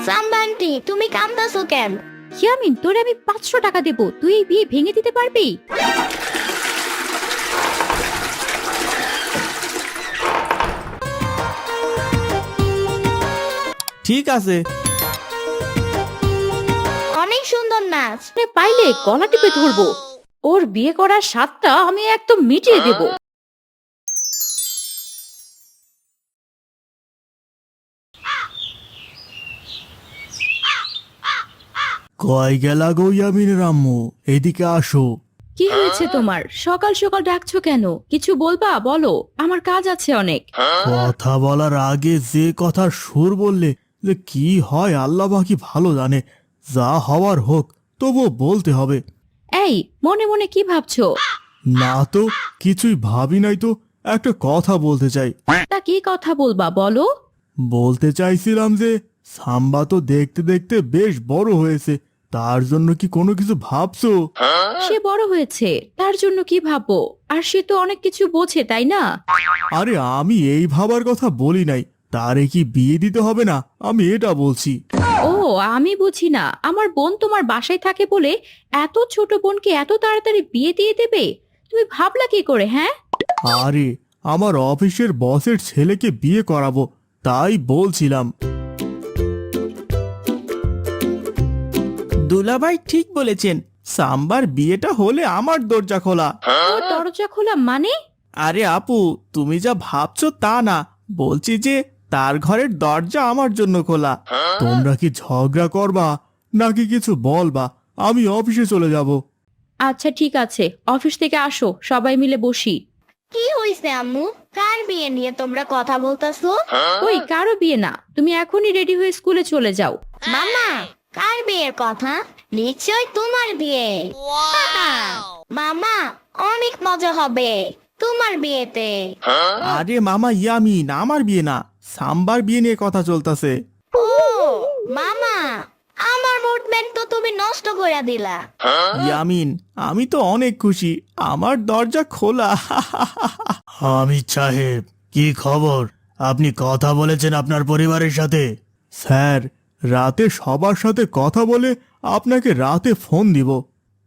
সাম্বান্টি তুমি কাঁদতাছো কেন? ইয়ামিন, তোরে আমি 500 টাকা দেব, তুই এই বিয়ে ভেঙে দিতে পারবি? ঠিক আছে। অনেক সুন্দর নাচ। পাইলে গলা টিপে ধরবো। ওর বিয়ে করার স্বাদটা আমি একদম মিটিয়ে দেব। কয় গেলা গো ইয়ামিনের আম্মু, এদিকে আসো। কি হয়েছে তোমার? সকাল সকাল ডাকছো কেন? কিছু বলবা? বলো, আমার কাজ আছে অনেক। কথা বলার আগে যে কথার সুর বললে, যে কি হয় আল্লাহ বাকি ভালো জানে। যা হওয়ার হোক, তবুও বলতে হবে। এই, মনে মনে কি ভাবছো? না তো, কিছুই ভাবি নাই তো। একটা কথা বলতে চাই। তা কি কথা বলবা বলো? বলতে চাইছিলাম যে সাম্বা তো দেখতে দেখতে বেশ বড় হয়েছে, তার জন্য কি কোনো কিছু ভাবছো? সে বড় হয়েছে, তার জন্য কি ভাববো? আর সে তো অনেক কিছু বোঝে, তাই না? আরে আমি এই ভাবার কথা বলি নাই। তারে কি বিয়ে দিতে হবে না, আমি এটা বলছি। ও, আমি বুঝি না। আমার বোন তোমার বাসায় থাকে বলে এত ছোট বোনকে এত তাড়াতাড়ি বিয়ে দিয়ে দেবে? তুমি ভাবলা কি করে? হ্যাঁ, আরে আমার অফিসের বসের ছেলেকে বিয়ে করাবো, তাই বলছিলাম। দুলাভাই ঠিক বলেছেন, সাম্বার বিয়েটা হলে আমার দরজা খোলা। ওর দরজা খোলা মানে? আরে আপু, তুমি যা ভাবছো তা না, বলছি যে তার ঘরের দরজা আমার জন্য খোলা। তোমরা কি ঝগড়া করবা নাকি কিছু বলবা? আমি অফিসে চলে যাব। আচ্ছা ঠিক আছে, অফিস থেকে আসো, সবাই মিলে বসি। কি হইছে আম্মু? কার বিয়ে নিয়ে তোমরা কথা বলতাছো? ওই কারো বিয়ে না, তুমি এখনই রেডি হয়ে স্কুলে চলে যাও। মামা, কার বিয়ের কথা? নিশ্চয় তোমার বিয়ে। মামা, অনেক মজা হবে তোমার বিয়েতে। আরে মামা ইয়ামিন, আমার বিয়ে না, সাম্বার বিয়ে নিয়ে কথা চলতেছে। ও মামা, আমার মুডমেন্ট তো তুমি নষ্ট করে দিলা। ইয়ামিন, আমি তো অনেক খুশি, আমার দরজা খোলা। হামিদ সাহেব, কি খবর? আপনি কথা বলেছেন আপনার পরিবারের সাথে? স্যার, রাতে সবার সাথে কথা বলে আপনাকে রাতে ফোন দিব।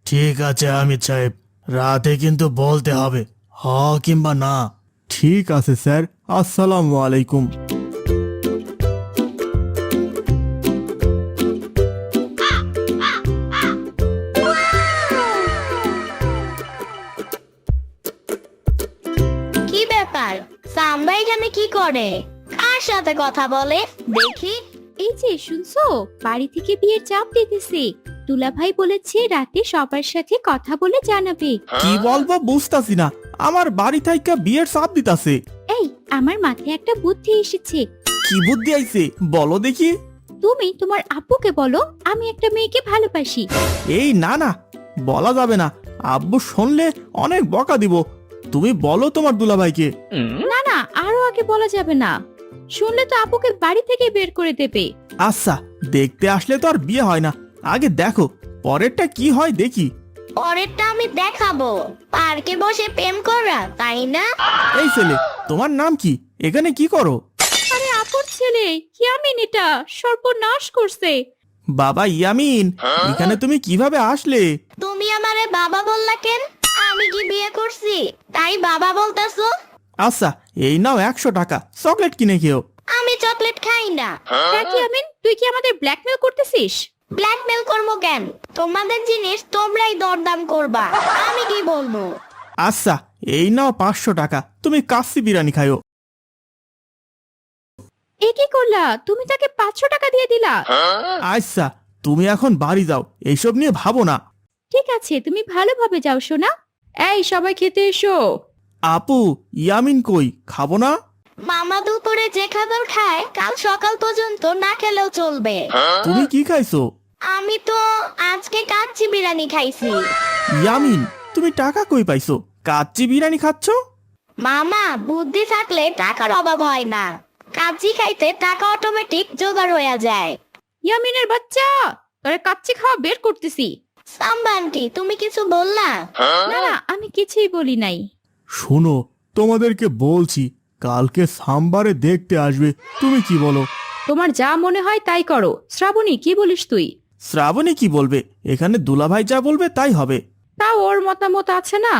ঠিক আছে হামিদ সাহেব, রাতে কিন্তু বলতে হবে, হ কিংবা না। ঠিক আছে স্যার, আসসালামু আলাইকুম। কি ব্যাপার? সাম্বা এখানে কি করে? কার সাথে কথা বলে দেখি? এই যে শুনছো, বাড়ি থেকে বিয়ের চাপ দিতেছে। দুলাভাই বলেছে রাতে সবার সাথে কথা বলে জানাবে। কি বলবো বুঝতাছি না, আমার বাড়ি থাইকা বিয়ের চাপ দিতাছে। এই, আমার মাথায় একটা বুদ্ধি এসেছে। কি বুদ্ধি আইছে বলো দেখি? তুমি তোমার আব্বুকে বলো আমি একটা মেয়েকে ভালোবাসি। এই না না, বলা যাবে না, আব্বু শুনলে অনেক বকা দিব। তুমি বলো তোমার দুলাভাইকে। না না, আরো আগে বলা যাবে না, শুনলে তো আপুকে বাড়ি থেকে বের করে দেবে। আচ্ছা, দেখতে আসলে তো আর বিয়ে হয় না, আগে দেখো পরেরটা কি হয় দেখি। পরেরটা আমি দেখাবো। পার্কে বসে প্রেম করা, তাই না? এই ছেলে, তোমার নাম কি? এখানে কি করো? আরে আপুর ছেলে ইয়ামিন এটা সর্বনাশ করছে। বাবা ইয়ামিন, এখানে তুমি কিভাবে আসলে? তুমি আমারে বাবা বললা কেন? আমি কি বিয়ে করছি তাই বাবা বলতাছো? আচ্ছা, এই নাও 100 টাকা, চকলেট কিনে খেও। আমি চকলেট খাই না। দেখ ইয়ামিন, তুই কি আমাদের ব্ল্যাকমেল করতেছিস? ব্ল্যাকমেল করবো কেন? তোমাদের জিনিস তোমরাই দরদাম করবা, আমি কি বলবো? আচ্ছা, এই নাও 500 টাকা, তুমি কাচ্চি বিরিয়ানি খাইও। এ কি করলা? তুমি তাকে 500 টাকা দিয়ে দিলা? আচ্ছা, তুমি এখন বাড়ি যাও, এইসব নিয়ে ভাবো না। ঠিক আছে, তুমি ভালোভাবে যাও সোনা। এই সবাই খেতে এসো। আপু, ইয়ামিন কই, খাবো না? মামা দুপুরে যে খাবার খায় কাল সকাল পর্যন্ত না খেলেও চলবে। তুমি কি খাইছো? আমি তো আজকে কাচ্চি বিরিয়ানি খাইছি। ইয়ামিন, তুমি টাকা কই পাইছো? কাচ্চি বিরিয়ানি খাচ্ছ? মামা, বুদ্ধি থাকলে টাকার অভাব হয় না। কাচ্চি খাইতে টাকা অটোমেটিক জোগাড় হয়ে যায়। ইয়ামিনের বাচ্চা, তোরে কাচ্চি খাওয়া বের করতেছি। সাম্বান্টি, তুমি কিছু বললা? না না, আমি কিছুই বলি নাই। শোনো, তোমাদেরকে বলছি, কালকে সাম্বারে দেখতে আসবে, তুমি কি বলো? তোমার যা মনে হয় তাই করো। শ্রাবণী, কি বলিস তুই? শ্রাবণী কি বলবে? এখানে দুলাভাই যা বলবে তাই হবে। তাও ওর মতামত আছে না।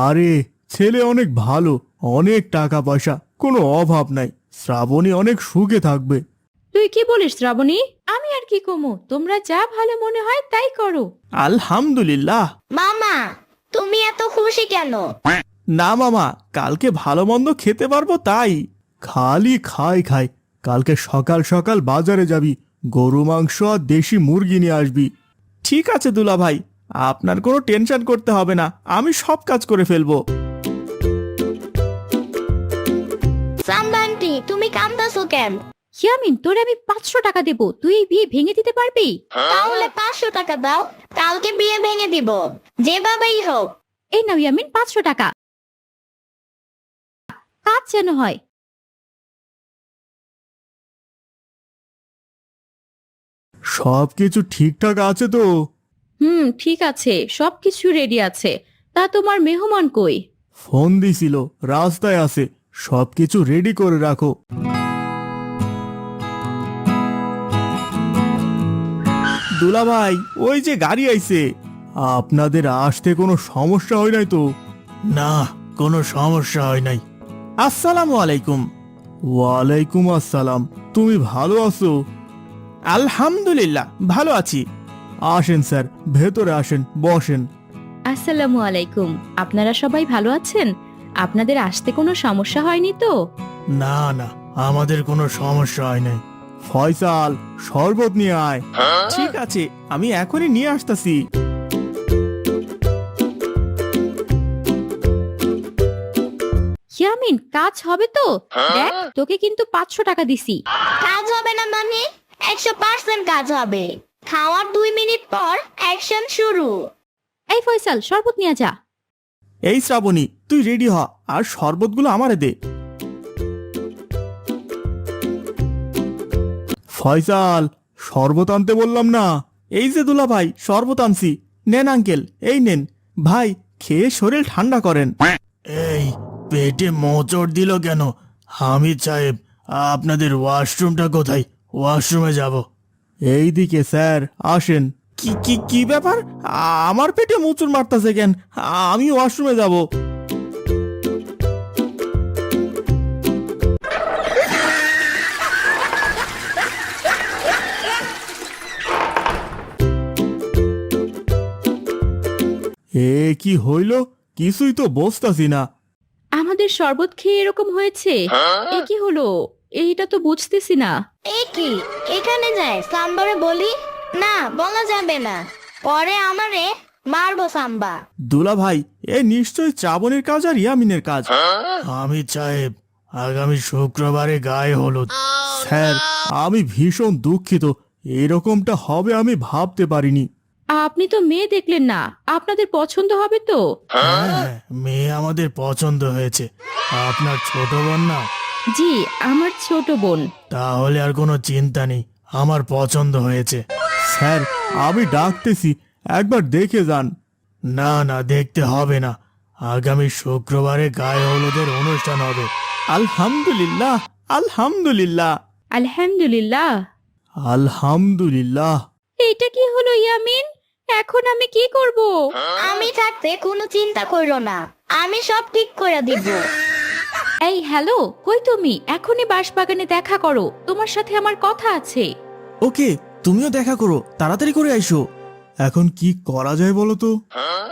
আরে ছেলে অনেক ভালো, অনেক টাকা পয়সা, কোনো অভাব নাই। শ্রাবণী অনেক সুখে থাকবে। তুই কি বলিস শ্রাবণী? আমি আর কি কমু, তোমরা যা ভালো মনে হয় তাই করো। আলহামদুলিল্লাহ। মামা, তুমি এত খুশি কেন? না মামা, কালকে ভালো মন্দ খেতে পারবো তাই। খালি খাই খাই। কালকে সকাল সকাল বাজারে যাবি, গরু মাংস আর দেশি মুরগি নিয়ে আসবি। ঠিক আছে দুলাভাই, আপনার কোনো টেনশন করতে হবে না, আমি সব কাজ করে ফেলবো। সাম্বান্টি, তুমি কান্দাছো কেন? ইয়ামিন, তোরে আমি 500 টাকা দেবো, তুই এই বিয়ে ভেঙে দিতে পারবি? তাহলে 500 টাকা দাও, কালকে বিয়ে ভেঙে দিব, যেভাবেই হোক। এই নাও ইয়ামিন, 500 টাকা। কাজ যেন হয়। সবকিছু ঠিকঠাক আছে তো? ঠিক আছে, সবকিছু রেডি আছে। তা তোমার মেহমান কই? ফোন দিছিল, রাস্তায় আছে। সবকিছু রেডি করে রাখো। দুলাভাই, ওই যে গাড়ি আইছে। আপনাদের আসতে কোনো সমস্যা হয় নাই তো? না, কোনো সমস্যা হয় নাই। আসসালামু আলাইকুম। ওয়ালাইকুম আসসালাম। তুমি ভালো আছো? আলহামদুলিল্লাহ, ভালো আছি। আসেন স্যার, ভেতরে আসেন, বসেন। আসসালামু আলাইকুম। আপনারা সবাই ভালো আছেন? আপনাদের আসতে কোনো সমস্যা হয়নি তো? না না, আমাদের কোনো সমস্যা হয় নাই। ফয়সাল, শরবত নিয়ে আয়। ঠিক আছে, আমি এখনই নিয়ে আসতেছি। ইয়ামিন, কাজ হবে তো? দেখ, তোকে কিন্তু 500 টাকা দিছি। কাজ হবে না মানে? 100% কাজ হবে। খাওয়ার 2 মিনিট পর অ্যাকশন শুরু। এই ফয়সাল, শরবত নিয়ে যা। এই শ্রাবণী, তুই রেডি হ, আর শরবতগুলো আমারে দে। ফয়সাল, শরবত আনতে বললাম না? এই যে দুলাভাই, শরবত আনছি। নেন আঙ্কেল, এই নেন। ভাই, খেয়ে শরীর ঠান্ডা করেন। এই, পেটে মোচড় দিল কেন? হামিদ সাহেব, আপনাদের ওয়াশরুমটা কোথায়? ওয়াশরুমে যাব। এই দিকে স্যার, আসেন। কি কি কি ব্যাপার? আমার পেটে মোচড় মারতাছে কেন? আমি ওয়াশরুমে যাব। এ কি হইল? কিছুই তো বুঝতাছি না। আমাদের শরবত খেয়ে এরকম হয়েছে? এ কি হলো? এইটা তো বুঝতেছি না। এই কি, এখানে যায় সাম্বারে বলি? না, বলা যাবে না, পরে আমারে মারবো সাম্বা। দুলা ভাই, এ নিশ্চয় শ্রাবণের কাজ আর ইয়ামিনের কাজ। হামিদ সাহেব, আগামী শুক্রবারে গায়ে হলুদ। স্যার, আমি ভীষণ দুঃখিত, এরকমটা হবে আমি ভাবতে পারিনি। আপনি তো মেয়ে দেখলেন না, আপনাদের পছন্দ হবে তো? হ্যাঁ, মেয়ে আমাদের পছন্দ হয়েছে। আপনার ছোট বোন না? জি, আমার ছোট বোন। তাহলে আর কোনো চিন্তা নেই, আমার পছন্দ হয়েছে। স্যার, আমি ডাকতেছি, একবার দেখে যান। না না, দেখতে হবে না। আগামী শুক্রবারে গায়ে হলুদের অনুষ্ঠান হবে। আলহামদুলিল্লাহ, আলহামদুলিল্লাহ, আলহামদুলিল্লাহ। আলহামদুলিল্লাহ। এইটা কি হলো ইয়ামিন? এখন আমি কি করব? আমি থাকতে কোনো চিন্তা করো না, আমি সব ঠিক করে দিব। এই হ্যালো, কই তুমি? এখনই বাঁশবাগানে দেখা করো, তোমার সাথে আমার কথা আছে। ওকে, তুমিও দেখা করো, তাড়াতাড়ি করে আইসো। এখন কি করা যায় বলো তো?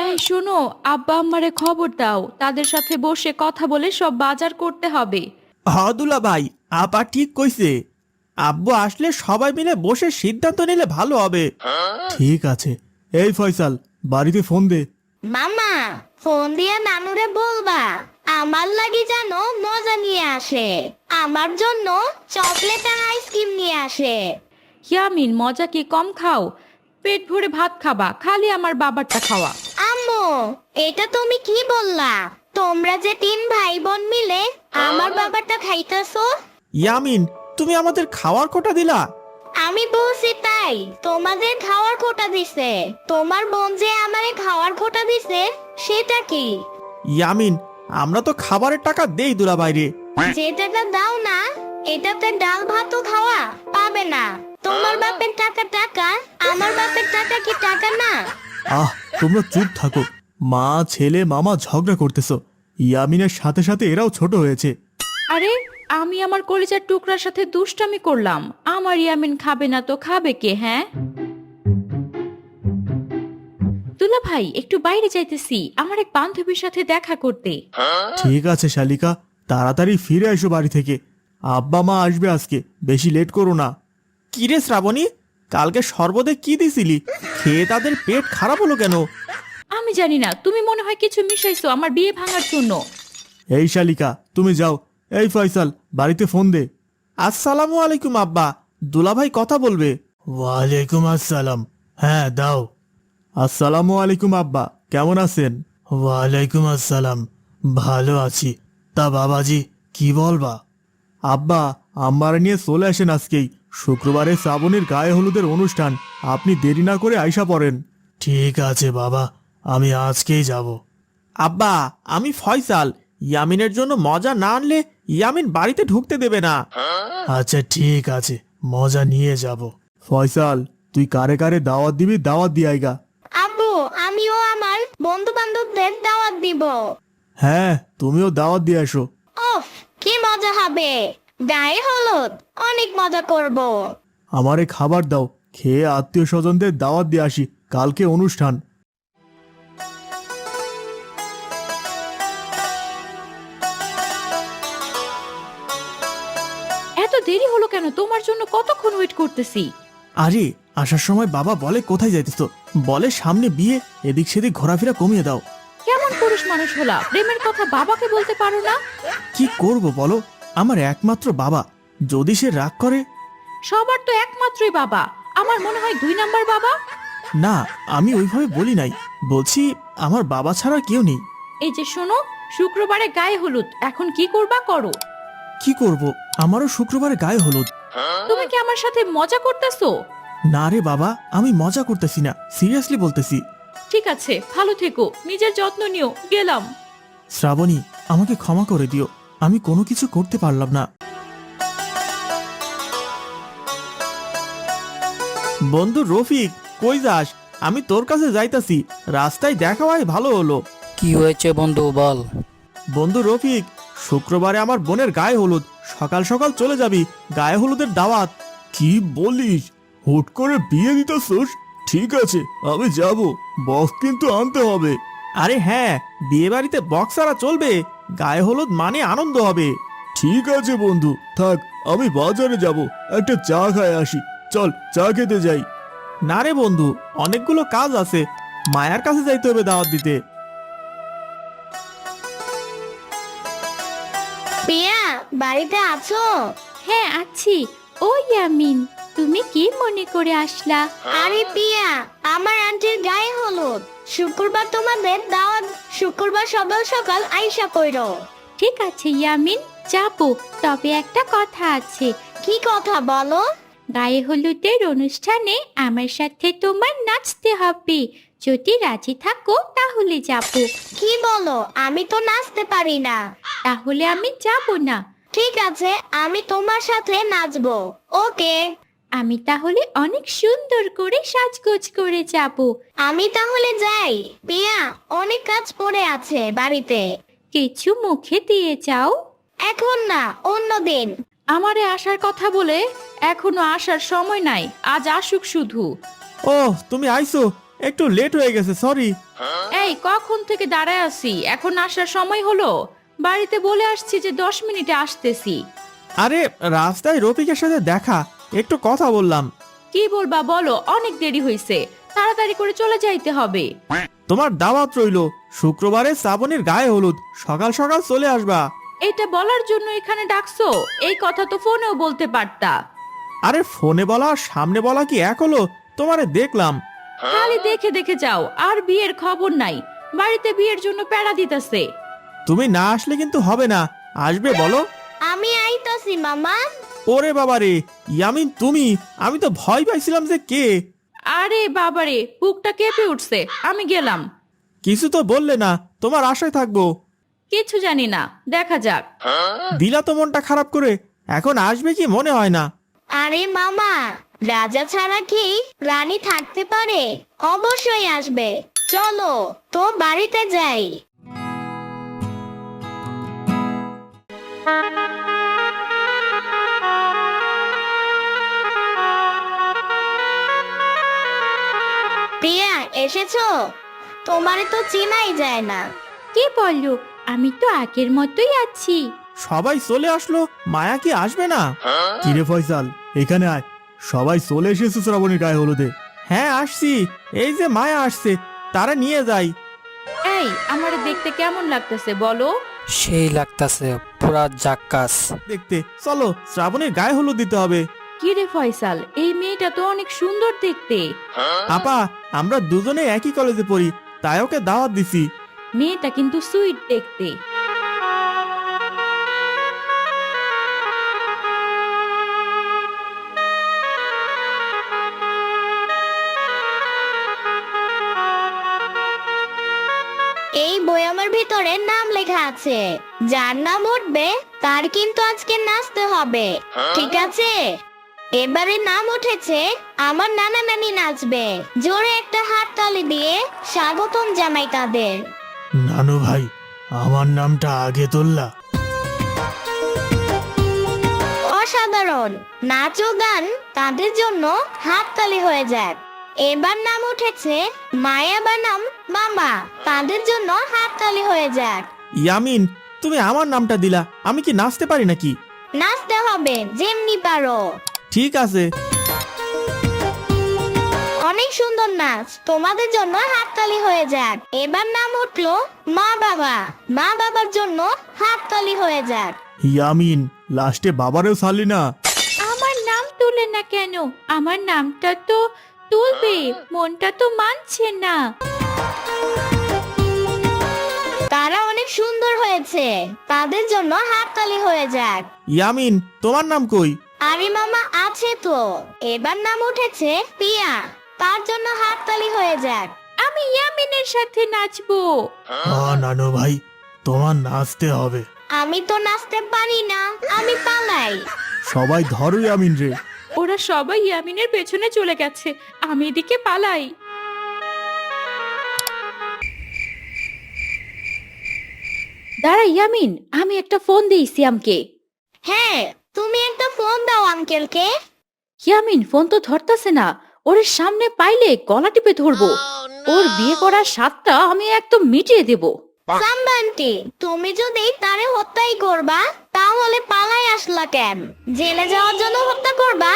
এই শোনো, আব্বা আম্মারে খবর দাও, তাদের সাথে বসে কথা বলে সব বাজার করতে হবে। হাদুলা ভাই, আপা ঠিক কইছে। আব্বু আসলে সবাই মিলে বসে সিদ্ধান্ত নিলে ভালো হবে। ঠিক আছে। এই ফয়সাল, বাড়িতে ফোন দে। মামা, ফোন দিয়ে নানুরে বলবা আমার লাগি যেন মজা নিয়ে আসে, আমার জন্য চকলেট আর আইসক্রিম নিয়ে আসে। ইয়ামিন, মজা কি কম খাও? পেট ভরে ভাত খাবা, খালি আমার বাবারটা খাওয়া। আম্মু, এটা তুমি কি বললা? তোমরা যে 3 ভাই বোন মিলে আমার বাবাটা খাইতেছো। ইয়ামিন, তুমি আমাদের খাওয়ার কোটা দিলা? আমি বলছি তাই, তোমাদের খাওয়ার খোটা দিছে। তোমার বোন যে আমারে খাওয়ার খোটা দিছে, সেটা কি? ইয়ামিন, আমরা তো খাবারের টাকা দেই দুলা বাইরে। যে টাকা দাও না, এটাতে ডাল ভাতও খাওয়া পাবে না। তোমার বাপের টাকা টাকা, আমার বাপের টাকা কি টাকা না? আহ, তোমরা চুপ থাকো। মা ছেলে মামা ঝগড়া করতেছো। ইয়ামিনের সাথে সাথে এরাও ছোট হয়েছে। আরে আমি আমার কলিজার টুকরার সাথে দুষ্টামি করলাম, আমার ইয়ামিন খাবে না তো খাবে কে? হ্যাঁ দুলা ভাই, একটু বাইরে যাইতেছি আমার এক বান্ধবীর সাথে দেখা করতে। ঠিক আছে শালিকা, তাড়াতাড়ি ফিরে এসো বাড়ি থেকে। আব্বা মা আসবে আজকে, বেশি লেট করো না। কিরে শ্রাবণী, কালকে সর্বদে কি দিছিলি? খেয়ে তাদের পেট খারাপ হলো কেন? আমি জানি না, তুমি মনে হয় কিছু মিশাইছো আমার বিয়ে ভাঙার জন্য। এই শালিকা তুমি যাও। এই ফয়সাল, বাড়িতে ফোন দে। আসসালামু আলাইকুম আব্বা, দুলাভাই কথা বলবে। ওয়ালাইকুম আসসালাম। হ্যাঁ দাও। আসসালামু আলাইকুম আব্বা, কেমন আছেন? ওয়ালাইকুম আসসালাম, ভালো আছি। তা বাবাজি কি বলবা? আব্বা, আম্মার নিয়ে চলে আসেন আজকেই। শুক্রবারে শ্রাবণীর গায়ে হলুদের অনুষ্ঠান, আপনি দেরি না করে আইসা পড়েন। ঠিক আছে বাবা, আমি আজকেই যাব। আব্বা, আমি ফয়সাল। ইয়ামিনের জন্য মজা না আনলে ইয়ামিন বাড়িতে ঢুকতে দেবে না। আচ্ছা ঠিক আছে, মজা নিয়ে যাব। ফয়সাল, তুই কারে কারে দাওয়াত দিবি দাওয়াত দিয়ে আইগা। আব্বু, আমিও আমার বন্ধু বান্ধবদের দাওয়াত দিব। হ্যাঁ, তুমিও দাওয়াত দিয়ে আসো। ওফ, কি মজা হবে! গায়ে হলুদ, অনেক মজা করব। আমারে খাবার দাও, খেয়ে আত্মীয় স্বজনদের দাওয়াত দিয়ে আসি, কালকে অনুষ্ঠান। এত দেরি হলো কেন? তোমার জন্য কতক্ষণ ওয়েট করতেছি। আরে আসার সময় বাবা বলে কোথায় যাইতেছ, বলে সামনে বিয়ে, এদিক সেদিক ঘোরাফেরা কমিয়ে দাও। কেমন পুরুষ মানুষ হলা, প্রেমের কথা বাবাকে বলতে পারো না? কি করব বলো, আমার একমাত্র বাবা, যদি সে রাগ করে। সবার তো একমাত্রই বাবা, আমার মনে হয় 2 নাম্বার বাবা। না, আমি ওইভাবে বলি নাই, বলছি আমার বাবা ছাড়া কেউ নেই। এই যে শোনো, শুক্রবারে গায়ে হলুদ, এখন কি করবা করো। কি করব, আমারও শুক্রবারে গায়ে হলুদ। তুমি কি আমার সাথে মজা করতেছো? না রে বাবা, আমি মজা করতেছি না, সিরিয়াসলি বলতেছি। ঠিক আছে, ভালো থেকো, নিজের যত্ন নিও, গেলাম। শ্রাবণী, আমাকে ক্ষমা করে দিও, আমি কোনো কিছু করতে পারলাম না। বন্ধু রফিক, কই যাস? আমি তোর কাছে যাইতাছি, রাস্তায় দেখা হয় ভালো হলো। কি হয়েছে বন্ধু বল। বন্ধু রফিক, শুক্রবারে আমার বোনের গায়ে হলুদ, সকাল সকাল চলে যাবি, গায়ে হলুদের দাওয়াত। কি বলিস? হুট করে বিয়ে দিতেছস? ঠিক আছে, আমি যাব, বক্স কিন্তু আনতে হবে। আরে হ্যাঁ, বিয়ে বাড়িতে বক্স ছাড়া চলবে? গায়ে হলুদ মানে আনন্দ হবে। ঠিক আছে বন্ধু, থাক, আমি বাজারে যাব, একটা চা খায় আসি। চল চা খেতে যাই। না রে বন্ধু, অনেকগুলো কাজ আছে, মায়ার কাছে যাইতে হবে দাওয়াত দিতে। পিয়া, বাড়িতে আছো? হ্যাঁ আছি। ও ইয়ামিন, তুমি কি মনে করে আসলা? আরে পিয়া, আমার আন্টির গায়ে হলুদ, শুক্রবার তোমাদের দাওয়াত, শুক্রবার সকাল সকাল আইসা কইরো। ঠিক আছে ইয়ামিন, যাবো, তবে একটা কথা আছে। কি কথা বলো? গায়ে হলুদের অনুষ্ঠানে আমার সাথে তোমার নাচতে হবে, যদি রাজি থাকো তাহলে যাবো। কি বলো? আমি তো নাচতে পারি না। তাহলে আমি যাব না। ঠিক আছে, আমি তোমার সাথে নাচবো। ওকে। আমি তাহলে অনেক সুন্দর করে সাজগোজ করে যাব। আমি তাহলে যাই। পিয়া, অনেক কাজ পড়ে আছে বাড়িতে। কিছু মুখে দিয়ে যাও। এখন না, অন্যদিন। আমারে আসার কথা বলে এখনো আসার সময় নাই, আজ আসুক শুধু। ও, তুমি আইছো, একটু লেট হয়ে গেছে, সরি। এই কখন থেকে দাঁড়ায় আছি, এখন আসার সময় হলো? বাড়িতে বলে আসছি যে 10 মিনিটে আসতেছি। আরে রাস্তায় রফিকের সাথে দেখা, একটু কথা বললাম। কি বলবা বলো, অনেক দেরি হয়েছে, তাড়াতাড়ি করে চলে যাইতে হবে। তোমার দাওয়াত রইলো, শুক্রবারে শ্রাবণীর গায়ে হলুদ, সকাল সকাল চলে আসবা। এটা বলার জন্য এখানে ডাকছো? এই কথা তো ফোনেও বলতে পারতা। আরে ফোনে বলা আর সামনে বলা কি এক হলো? তোমারে দেখলাম। খালি দেখে দেখে যাও, আর বিয়ের খবর নাই। বাড়িতে বিয়ের জন্য প্যারা দিতেছে। তুমি না আসলে কিন্তু হবে না, আসবে বলো। আমি আইতাছি মামা। ওরে বাবারে, ইয়ামিন তুমি, আমি তো ভয় পাইছিলাম যে কে। আরে বাবারে, বুকটা কেঁপে উঠছে, আমি গেলাম। কিছু তো বললে না, তোমার আশায় থাকবো। কিছু জানি না, দেখা যাক। দিলা তো মনটা খারাপ করে, এখন আসবে কি মনে হয় না। আরে মামা, রাজা ছাড়া কি রানী থাকতে পারে? অবশ্যই আসবে। চলো তো বাড়িতে যাই। প্রিয়া, এসেছো? তোমারে তো চেনাই যায় না। কে বললো? আমি তো আগের মতোই আছি। সবাই চলে আসলো, মায়া কি আসবে না? কিরে ফয়সাল, এখানে আয়। সবাই চলে এসেছে শ্রাবণীর গায়ে হলুদে। হ্যাঁ আসছি, এই যে মায়া আসছে, তারা নিয়ে যাই। এই, আমার দেখতে কেমন লাগতেছে বলো? সেই লাগতাছে, পুরা জাক্কাস। দেখতে চলো, শ্রাবণীর গায়ে হলুদ দিতে হবে। কি রে ফয়সাল, এই মেয়েটা তো অনেক সুন্দর দেখতে। আপা, আমরা দুজনে একই কলেজে পড়ি, তাই ওকে দাওয়াত দিছি। মেয়েটা কিন্তু সুইট দেখতে। এই বয়ামের ভিতরে নাম লেখা আছে, যার নাম উঠবে তার কিন্তু আজকে নাচতে হবে, ঠিক আছে? এবারে নাম উঠেছে, আমার নানা নানি নাচবে। জোরে একটা হাততালি দিয়ে স্বাগতম জানাই তাদের। নানু ভাই, আমার নামটা আগে তুললা। অসাধারণ নাচ ও গান, তাদের জন্য হাততালি হয়ে যাক। এবার নাম উঠেছে মায়া বানাম মামা, তাদের জন্য হাততালি হয়ে যাক। ইয়ামিন, তুমি আমার নামটা দিলা, আমি কি নাচতে পারি নাকি? নাচতে হবে যেমনি পারো। ঠিক আছে। অনেক সুন্দর নাচ, তোমাদের জন্য হাততালি হয়ে যাক। এবার নাম উঠলো মা বাবা, মা বাবার জন্য হাততালি হয়ে যাক। ইয়ামিন, লাস্টে বাবারেও ছাড়লি না। আমার নাম তুলে না কেন? আমার নামটা তো তুলবে, মনটা তো মানছে না। তারা অনেক সুন্দর হয়েছে, তাদের জন্য হাততালি হয়ে যাক। ইয়ামিন, তোমার নাম কই? আরে মামা, আছে তো। এবার নাম উঠেছে পিয়া, তার জন্য হাততালি হয়ে যাক। আমি ইয়ামিনের সাথে নাচবো। নানু ভাই, তোমার নাচতে হবে। আমি তো নাচতে পারি না, আমি পালাই। সবাই ধরো ইয়ামিন রে। ওরা সবাই ইয়ামিনের পেছনে চলে গেছে, আমি এদিকে পালাই। দাঁড়া ইয়ামিন, আমি একটা ফোন দিই সিয়ামকে। হ্যাঁ, তুমি একটা ফোন দাও আঙ্কেলকে। ইয়ামিন ফোন তো ধরতাছে না। ওর সামনে পাইলে গলা টিপে ধরবো। ওর বিয়ে করার স্বাদটা আমি একদম মিটিয়ে দেব। সাম্বান্টি, তুমি যদি তারে হত্যাই করবা, তাহলে পালাই আসলা কেন? জেলে যাওয়ার জন্য হত্যা করবা?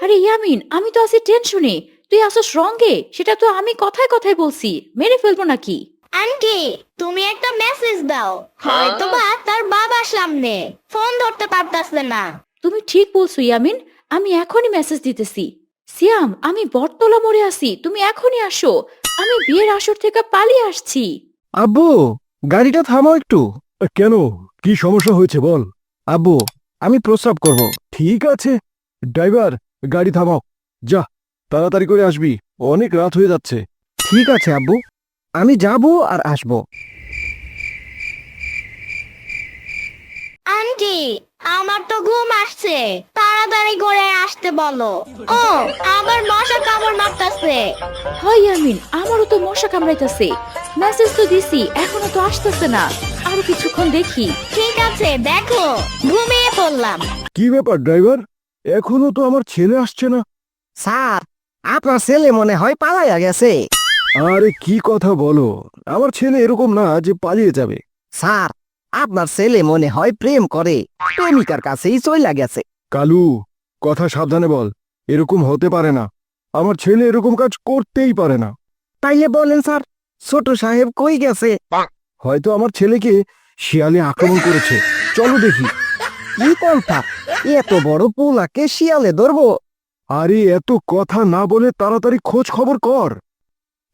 আরে ইয়ামিন, আমি তো আছি টেনশনে, তুই আসস রঙ্গে। সেটা তো আমি কথায় কথায় বলছি, মেরে ফেলবো নাকি? আন্টি, তুমি একটা মেসেজ দাও, হয়তোবা তার বাবার সামনে ফোন ধরতে পারতাছে না। তুমি ঠিক বলছো ইয়ামিন, আমি এখনই মেসেজ দিতেছি। সিয়াম, আমি বটতলা মোড়ে আছি, তুমি এখনই আসো। আমি বিয়ের আসর থেকে পালিয়ে আসছি। আব্বু, গাড়িটা থামাও একটু। কেন, কি সমস্যা হয়েছে বল। আব্বু, আমি প্রস্রাব করব। ঠিক আছে, ড্রাইভার গাড়ি থামাও। যা, তাড়াতাড়ি করে আসবি, অনেক রাত হয়ে যাচ্ছে। ঠিক আছে আব্বু, আমি যাব আর আসব। আন্টি, আমার তো ঘুম আসছে, তাড়াতাড়ি করে আসতে বলো। ও, আবার মশা কামড় মারতাছে। হয় ইয়ামিন, আমারও তো মশা কামড়াইতেছে। মেসেজ তো দিছি, এখনো তো আসতেছে না। আরো কিছুক্ষণ দেখি। ঠিক আছে, দেখো, ঘুমিয়ে পড়লাম। কি ব্যাপার ড্রাইভার, এখনো তো আমার ছেলে আসছে না। স্যার, আপনার ছেলে মনে হয় পালাইয়া গেছে। আরে কি কথা বলো, আমার ছেলে এরকম না যে পালিয়ে যাবে। স্যার, আপনার ছেলে মনে হয় প্রেম করে, প্রেমিকার কাছেই চইলা গেছে। কালু, কথা সাবধানে বল, এরকম হতে পারে না। আমার ছেলে এরকম কাজ করতেই পারে না। তাইলে বলেন স্যার, ছোট সাহেব কই গেছে? হয়তো আমার ছেলেকে শিয়ালে আক্রমণ করেছে, চলো দেখি। কি কথা, এত বড় পোলাকে শিয়ালে ধরবো? আরে এত কথা না বলে তাড়াতাড়ি খোঁজ খবর কর।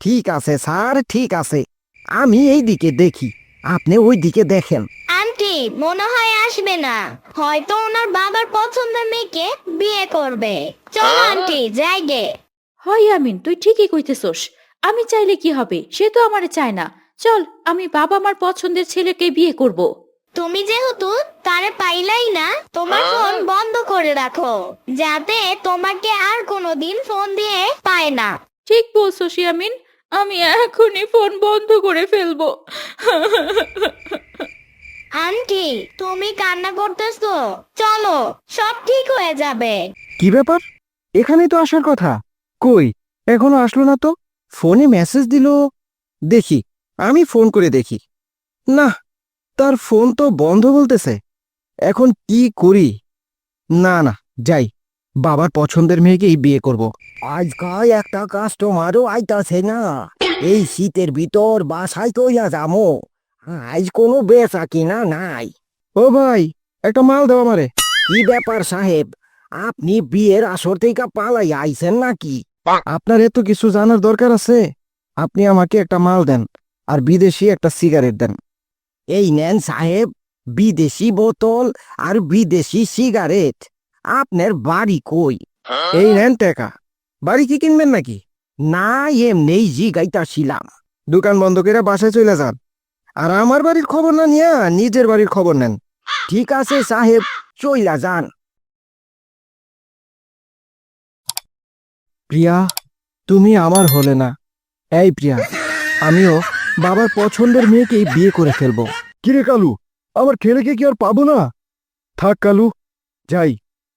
ঠিক আছে স্যার, ঠিক আছে, আমি এই দিকে দেখি, আপনি ওই দিকে দেখেন। আন্টি মনে হয় আসবে না, হয়তো ওনার বাবার পছন্দের মেয়েকে বিয়ে করবে। চলো আন্টি, যাই গে। হয় ইয়ামিন, তুই ঠিকই কইতেছস। আমি চাইলে কি হবে, সে তো আমারে চায় না। চল, আমি বাবা মার পছন্দের ছেলেকে বিয়ে করব। তুমি যেহেতু তারে পাইলাই না, তোমার ফোন বন্ধ করে রাখো, যাতে তোমাকে আর কোনোদিন ফোন দিয়ে পায় না। ঠিক বলছো শিয়ামিন, আমি এখনই ফোন বন্ধ করে ফেলবো। আন্টি, তুমি কান্না করতেছো? চলো, সব ঠিক হয়ে যাবে। কি ব্যাপার? এখানেই তো আসার কথা। কই, এখনো আসলো না তো? ফোনে মেসেজ দিল। দেখি, আমি ফোন করে দেখি। না, তার ফোন তো বন্ধ বলতেছে। এখন কি করি? না না, যাই, বাবার পছন্দের মেয়েকেই বিয়ে করব। আজকাল একটা কাস্টমারও আইতাছে না। এই শীতের ভিতর বাসায় কইয়া যামো। আজ কোনো বেচা কিনা নাই। ও ভাই, একটা মাল দাও আমারে। কি ব্যাপার সাহেব, আপনি বিয়ের আসর থেকে পালাই আইছেন নাকি? আপনার এত কিছু জানার দরকার আছে? আপনি আমাকে একটা মাল দেন, আর বিদেশি একটা সিগারেট দেন। এই নেন সাহেব, বিদেশি বোতল আর বিদেশি সিগারেট। আপনার বাড়ি কই? এই নেন টাকা। বাড়ি কি কিনবেন নাকি? না, এমনি জিগাইতাছিলাম। দোকান বন্ধ করে বাসায় চলে যান, আর আমার বাড়ির খবর না নিয়ে নিজের বাড়ির খবর নেন। ঠিক আছে সাহেব, চইলা যান। প্রিয়া, তুমি আমার হলে না। এই প্রিয়া, আমিও বাবার পছন্দের মেয়েকেই বিয়ে করে ফেলবো। কিরে কালু, আমার ছেলেকে কি আর পাবো না? থাক কালু, যাই,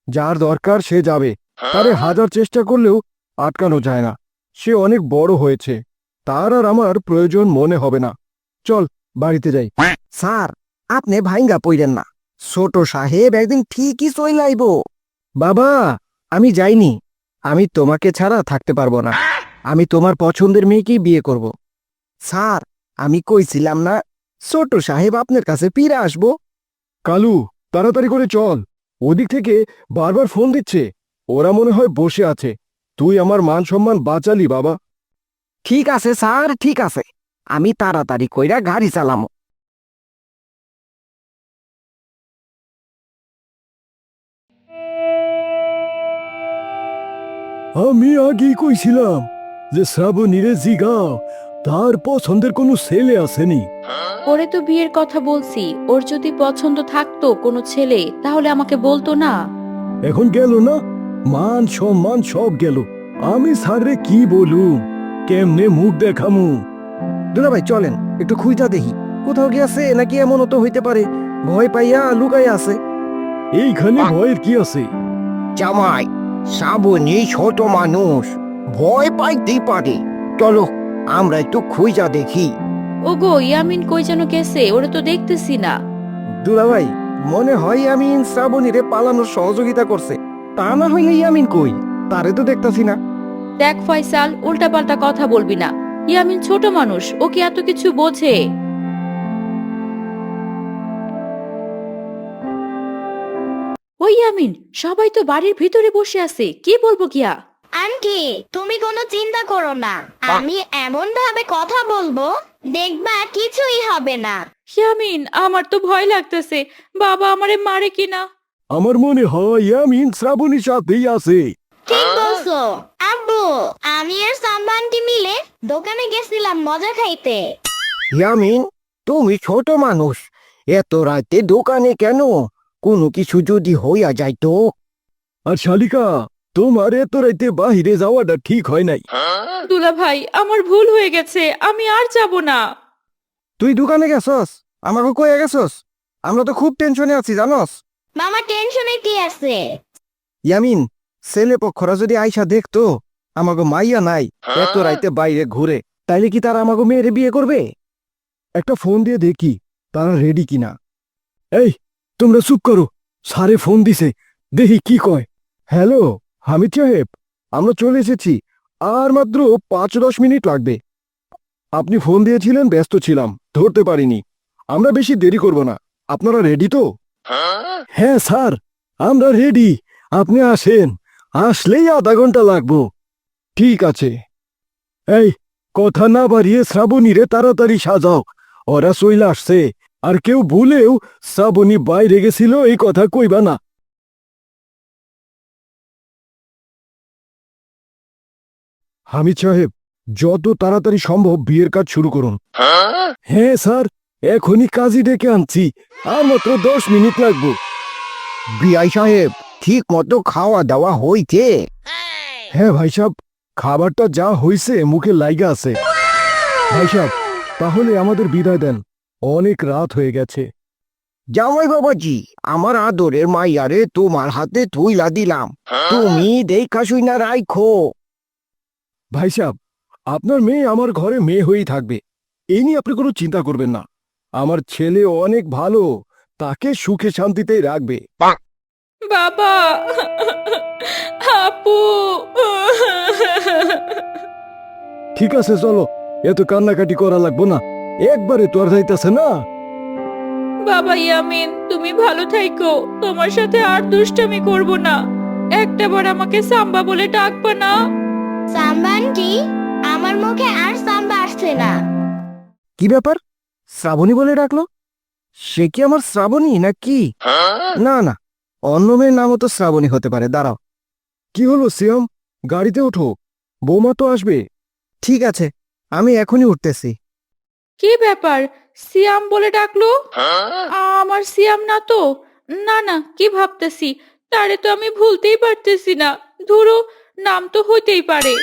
যার দরকার সে যাবে। তারে হাজার চেষ্টা করলেও আটকানো যায় না। সে অনেক বড় হয়েছে, তার আর আমার প্রয়োজন মনে হবে না। চল, বাড়িতে যাই। স্যার, আপনি ভাইঙ্গা পইরেন না। ছোট সাহেব একদিন ঠিকই চইলাইব। বাবা, আমি যাইনি। আমি তোমাকে ছাড়া থাকতে পারবো না। আমি তোমার পছন্দের মেয়েকেই বিয়ে করব। স্যার, আমি কইছিলাম না ছোট সাহেব আপনার কাছে ফিরে আসবো। কালু, তাড়াতাড়ি করে চল। ওদিক থেকে বারবার ফোন দিচ্ছে। ওরা মনে হয় বসে আছে। তুই আমার মান সম্মান বাঁচালি বাবা। ঠিক আছে স্যার, ঠিক আছে। আমি তাড়াতাড়ি কইরা গাড়ি চালামো। আমি আগেই কইছিলাম যে শ্রাবণীরে জিগাও তার পছন্দের কোনো ছেলে আসেনি। ওরে তো বিয়ের কথা বলছি, ওর যদি পছন্দ থাকতো কোনো ছেলে তাহলে আমাকে বলতো না। এখন গেল না, মান সম্মান সব গেল। আমি স্যারে কি বলুম, কেমনে মুখ দেখামু? দুলা ভাই, চলেন একটু খুঁজা দেখি কোথাও গিয়েছে নাকি। এমনও তো হইতে পারে ভয় পাইয়া লুকাইয়া আছে। এইখানে ভয়ের কি আছে? জামাই, শ্রাবণী ছোট মানুষ, ভয় পাইতেই পারে। চলো, আমরা একটু খুঁজা দেখি। ওগো, ইয়ামিন কই যেন গেছে, ওরে তো দেখতেছি না। দুলা ভাই, মনে হয় ইয়ামিন শ্রাবণীরে পালানোর সহযোগিতা করছে। তা না হইলে ইয়ামিন কই? তারে তো দেখতাছি না। দেখ ফয়সাল, উল্টাপাল্টা কথা বলবি না। ইয়ামিন ছোট মানুষ, ও কি এত কিছু বোঝে? ওই ইয়ামিন, সবাই তো বাড়ির ভিতরে বসে আছে, কি বলবো কিয়া? আন্টি, তুমি কোনো চিন্তা করো না। আমি এমন ভাবে কথা বলবো, দেখবা কিছুই হবে না। ইয়ামিন, আমার তো ভয় লাগতেছে, বাবা আমারে মারে কিনা। আমার মনে হয় ইয়ামিন শ্রাবণীর সাথেই আছে। ঠিক বলছো আব্বু। আমি আর সাম্বা আন্টি মিলে দোকানে গেছিলাম মজা খাইতে। ইয়ামিন, তুমি ছোট মানুষ, এত রাতে দোকানে কেন? কোনো কিছু যদি হইয়া যাইতো। আর শালিকা, তোমার এত রাইতে বাহিরে যাওয়াটা ঠিক হয় নাই। দুলা ভাই, আমার ভুল হয়ে গেছে, আমি আর যাব না। তুই দোকানে গেছস, আমাকে কইয়া গেছস? আমরা তো খুব টেনশনে আছি জানস। মামা, টেনশনে কি আছে? ইয়ামিন, ছেলে পক্ষরা যদি আইসা দেখতো আমাকে মাইয়া নাই, এত রাইতে বাইরে ঘুরে, তাইলে কি তারা আমাকে মেয়েরে বিয়ে করবে? একটা ফোন দিয়ে দেখি তারা রেডি কিনা। এই, তোমরা চুপ করো, স্যারে ফোন দিছে, দেখি কি কয়। হ্যালো হামিদ সাহেব, আমরা চলে এসেছি। আর মাত্র 5-10 মিনিট লাগবে। আপনি ফোন দিয়েছিলেন, ব্যস্ত ছিলাম, ধরতে পারিনি। আমরা বেশি দেরি করব না। আপনারা রেডি তো? হ্যাঁ স্যার, আমরা রেডি। আপনি আসেন, আসলেই আধা ঘন্টা লাগবো। ঠিক আছে। এই, কথা না বাড়িয়ে শ্রাবণীরে তাড়াতাড়ি সাজাও, ওরা চইলা আসছে। আর কেউ ভুলেও শ্রাবণী বাইরে গেছিল এই কথা কইবা না। হামিদ সাহেব, যত তাড়াতাড়ি সম্ভব বিয়ের কাজ শুরু করুন। হ্যাঁ স্যার, এখনই কাজী ডেকে আনছি, আর মাত্র 10 মিনিট লাগবো। বিআই সাহেব, ঠিক মতো খাওয়া দাওয়া হইছে? হ্যাঁ ভাই সাহেব, খাবারটা যা হইছে মুখে লাইগা আছে। ভাই সাহেব, তাহলে আমাদের বিদায় দেন, অনেক রাত হয়ে গেছে। জামাই বাবাজি, আমার আদরের মাইয়ারে তোমার হাতে তুইলা দিলাম, তুমি দেখা শুইনা রাইখো। ভাই সাহেব, আপনার মেয়ে আমার ঘরে মেয়ে হয়েই থাকবে, এই নিয়ে আপনি কোনো চিন্তা করবেন না। আমার ছেলে অনেক ভালো, তাকে সুখে শান্তিতেই রাখবে। বাবা, আপু। ঠিক আছে, চলো, এত কান্নাকাটি করা লাগবো না, একবারে তো আর যাইতাছে না। বাবা ইয়ামিন, তুমি ভালো থাইকো, তোমার সাথে আর দুষ্টামি করব না। একটাবার আমাকে সাম্বা বলে ডাকবা না? সাম্বা আন্টি, আমার মুখে আর সাম্বা আসছে না। কি ব্যাপার, শ্রাবণী বলে ডাকলো? সে কি আমার শ্রাবণী নাকি? না না, অন্য মেয়ের নামও তো শ্রাবণী হতে পারে। দাঁড়াও। কি হলো সিয়াম, গাড়িতে ওঠো, বৌমা তো আসবে। ঠিক আছে, আমি এখনই উঠতেছি। কি ব্যাপার, সিয়াম বলে ডাকলো? আমার সিয়াম না তো। না না, কি ভাবতেছি, তারে তো আমি ভুলতেই পারতেছি না। ধুরো, নাম তো হইতেই পারে।